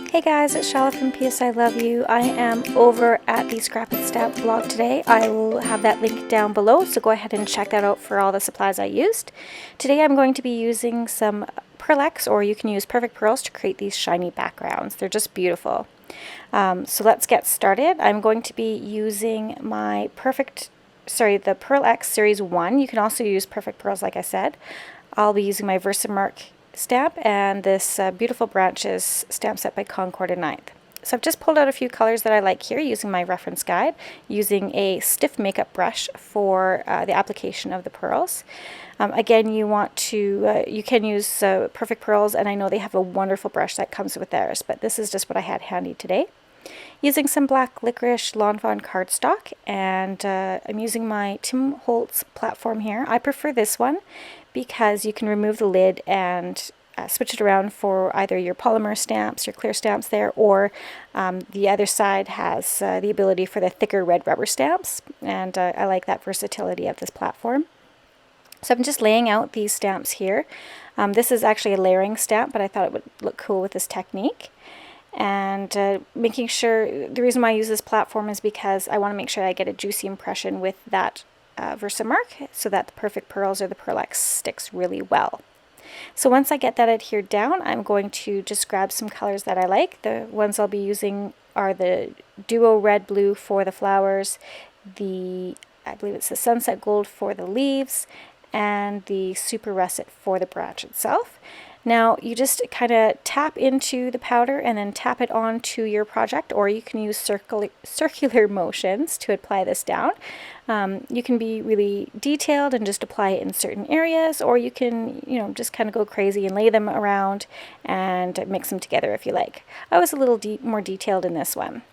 Hey guys, it's Chala from PS I Love You. I am over at the Scrap and Stamp blog today. I will have that link down below, so go ahead and check that out for all the supplies I used. Today I'm going to be using some PearlEx, or you can use Perfect Pearls to create these shiny backgrounds. They're just beautiful. So let's get started. I'm going to be using my the PearlEx Series 1. You can also use Perfect Pearls like I said. I'll be using my Versamark stamp and this Beautiful Branches stamp set by Concord and Ninth. So I've just pulled out a few colors that I like here using my reference guide, using a stiff makeup brush for the application of the pearls. Again, you can use Perfect Pearls, and I know they have a wonderful brush that comes with theirs, but this is just what I had handy today. Using some black licorice Lawn Fawn cardstock, and I'm using my Tim Holtz platform here. I prefer this one because you can remove the lid and switch it around for either your polymer stamps, your clear stamps there, or the other side has the ability for the thicker red rubber stamps, and I like that versatility of this platform. So I'm just laying out these stamps here. This is actually a layering stamp, but I thought it would look cool with this technique. And making sure, the reason why I use this platform is because I want to make sure I get a juicy impression with that Versamark so that the Perfect Pearls or the PearlEx sticks really well. So once I get that adhered down, I'm going to just grab some colors that I like. The ones I'll be using are the Duo Red Blue for the flowers, I believe it's the Sunset Gold for the leaves, and the Super Russet for the branch itself. Now you just kind of tap into the powder and then tap it onto your project, or you can use circular motions to apply this down. You can be really detailed and just apply it in certain areas, or you can, just kind of go crazy and lay them around and mix them together if you like. I was a little more detailed in this one.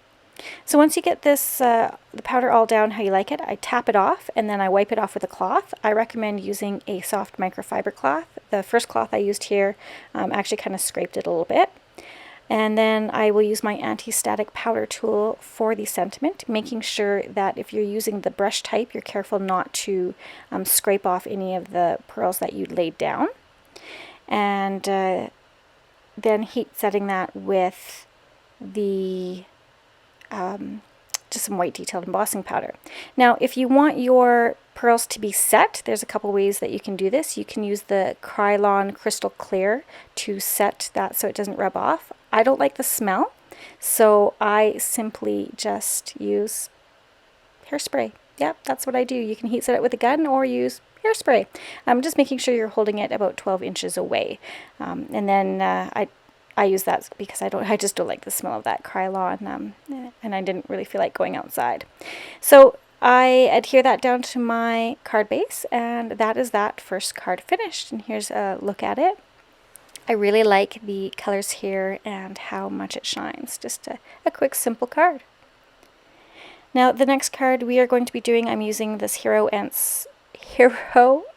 So once you get this, the powder all down how you like it, I tap it off and then I wipe it off with a cloth. I recommend using a soft microfiber cloth. The first cloth I used here actually kind of scraped it a little bit. And then I will use my anti-static powder tool for the sentiment, making sure that if you're using the brush type, you're careful not to scrape off any of the pearls that you laid down. And then heat setting that with the just some white detailed embossing powder. Now, if you want your pearls to be set, there's a couple ways that you can do this. You can use the Krylon Crystal Clear to set that so it doesn't rub off. I don't like the smell, so I simply just use hairspray. Yep, that's what I do. You can heat set it with a gun or use hairspray. Just making sure you're holding it about 12 inches away. And then I use that because I just don't like the smell of that Krylon, and I didn't really feel like going outside. So I adhere that down to my card base, and that is that first card finished. And here's a look at it. I really like the colors here and how much it shines. Just a quick, simple card. Now the next card we are going to be doing, I'm using this Hero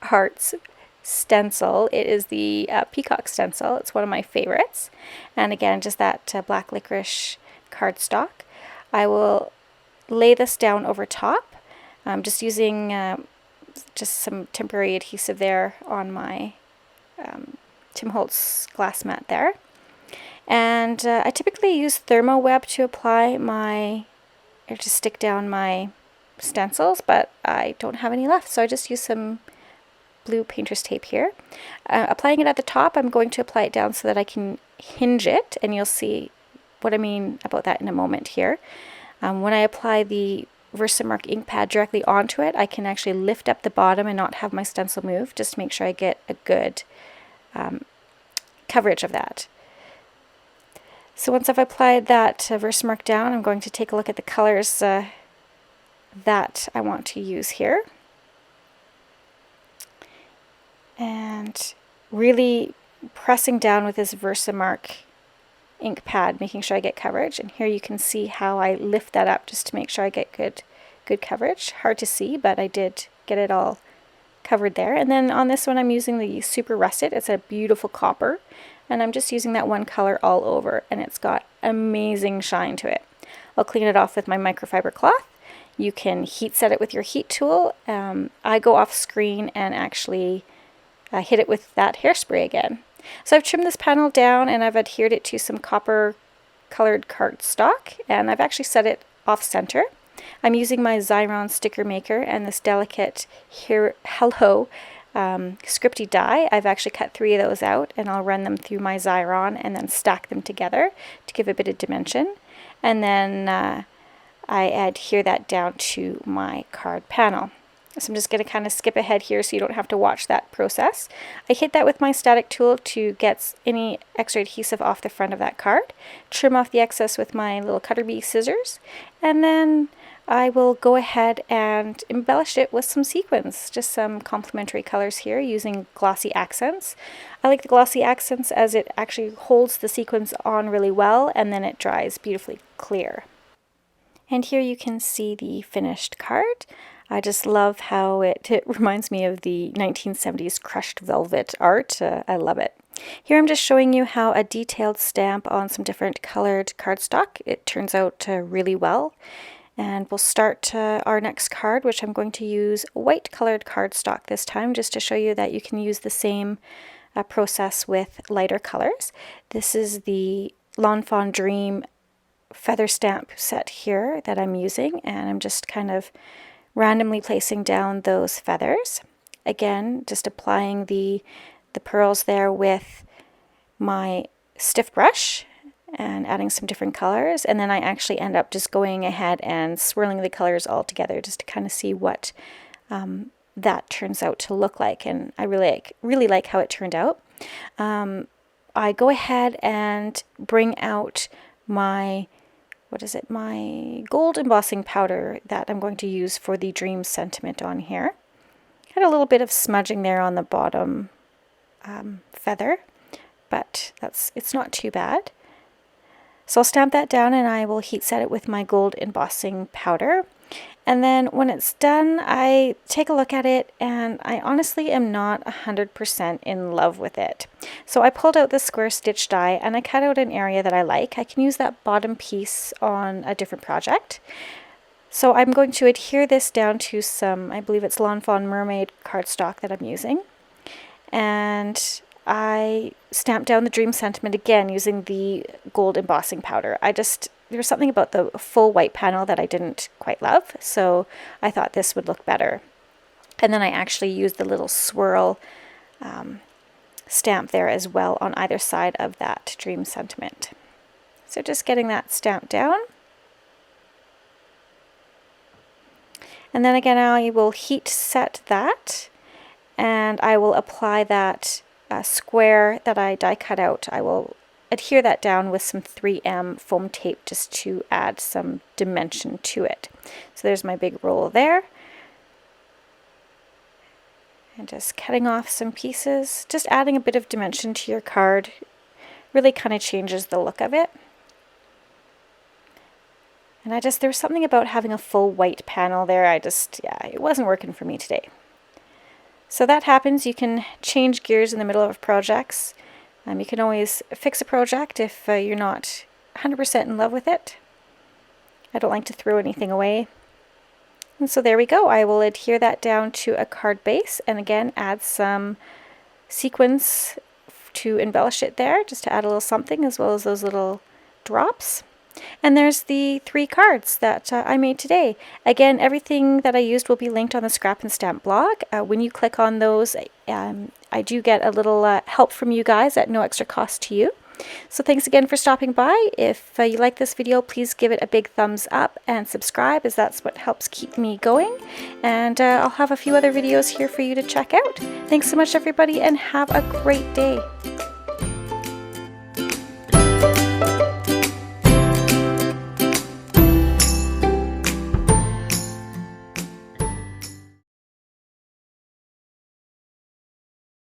Hearts stencil. It is the peacock stencil. It's one of my favorites, and again, just that black licorice cardstock. I will lay this down over top. I'm just using just some temporary adhesive there on my Tim Holtz glass mat there, and I typically use thermo web to apply or to stick down my stencils, but I don't have any left, so I just use some blue painter's tape here. Applying it at the top, I'm going to apply it down so that I can hinge it, and you'll see what I mean about that in a moment here. When I apply the Versamark ink pad directly onto it, I can actually lift up the bottom and not have my stencil move, just to make sure I get a good coverage of that. So once I've applied that Versamark down, I'm going to take a look at the colors that I want to use here. And really pressing down with this Versamark ink pad, making sure I get coverage. And here you can see how I lift that up just to make sure I get good coverage. Hard to see, but I did get it all covered there. And then on this one I'm using the Super Russet. It's a beautiful copper, and I'm just using that one color all over, and it's got amazing shine to it. I'll clean it off with my microfiber cloth. You can heat set it with your heat tool. I go off screen and actually hit it with that hairspray again. So I've trimmed this panel down and I've adhered it to some copper colored cardstock, and I've actually set it off center. I'm using my Xyron sticker maker and this delicate Hello scripty die. I've actually cut 3 of those out, and I'll run them through my Xyron and then stack them together to give a bit of dimension. And then I adhere that down to my card panel. So I'm just going to kind of skip ahead here so you don't have to watch that process. I hit that with my static tool to get any extra adhesive off the front of that card, trim off the excess with my little cutter bee scissors, and then I will go ahead and embellish it with some sequins, just some complementary colors here using glossy accents. I like the glossy accents as it actually holds the sequins on really well, and then it dries beautifully clear. And here you can see the finished card. I just love how it reminds me of the 1970s crushed velvet art. I love it. Here I'm just showing you how a detailed stamp on some different colored cardstock, it turns out really well. And we'll start our next card, which I'm going to use white colored cardstock this time, just to show you that you can use the same process with lighter colors. This is the L'Enfant Dream feather stamp set here that I'm using, and I'm just kind of randomly placing down those feathers. Again, just applying the pearls there with my stiff brush and adding some different colors, and then I actually end up just going ahead and swirling the colors all together just to kind of see what that turns out to look like, and I really like how it turned out. I go ahead and bring out my my gold embossing powder that I'm going to use for the dream sentiment on here. Had a little bit of smudging there on the bottom feather, but it's not too bad. So I'll stamp that down and I will heat set it with my gold embossing powder. And then when it's done, I take a look at it, and I honestly am not 100% in love with it. So I pulled out the square stitch die and I cut out an area that I like. I can use that bottom piece on a different project. So I'm going to adhere this down to some, I believe it's L'Enfant Mermaid cardstock that I'm using. And I stamped down the dream sentiment again using the gold embossing powder. There was something about the full white panel that I didn't quite love, so I thought this would look better. And then I actually used the little swirl stamp there as well on either side of that dream sentiment. So just getting that stamped down. And then again, I will heat set that, and I will apply that square that I die cut out. I will adhere that down with some 3M foam tape just to add some dimension to it. So there's my big roll there. And just cutting off some pieces, just adding a bit of dimension to your card really kind of changes the look of it. And there was something about having a full white panel there, it wasn't working for me today. So that happens. You can change gears in the middle of projects. You can always fix a project if you're not 100% in love with it. I don't like to throw anything away. And so there we go. I will adhere that down to a card base, and again add some sequins to embellish it there, just to add a little something, as well as those little drops. And there's the 3 cards that I made today. Again, everything that I used will be linked on the Scrap and Stamp blog. When you click on those, I do get a little help from you guys at no extra cost to you. So thanks again for stopping by. If you like this video, please give it a big thumbs up and subscribe, as that's what helps keep me going. And I'll have a few other videos here for you to check out. Thanks so much, everybody, and have a great day.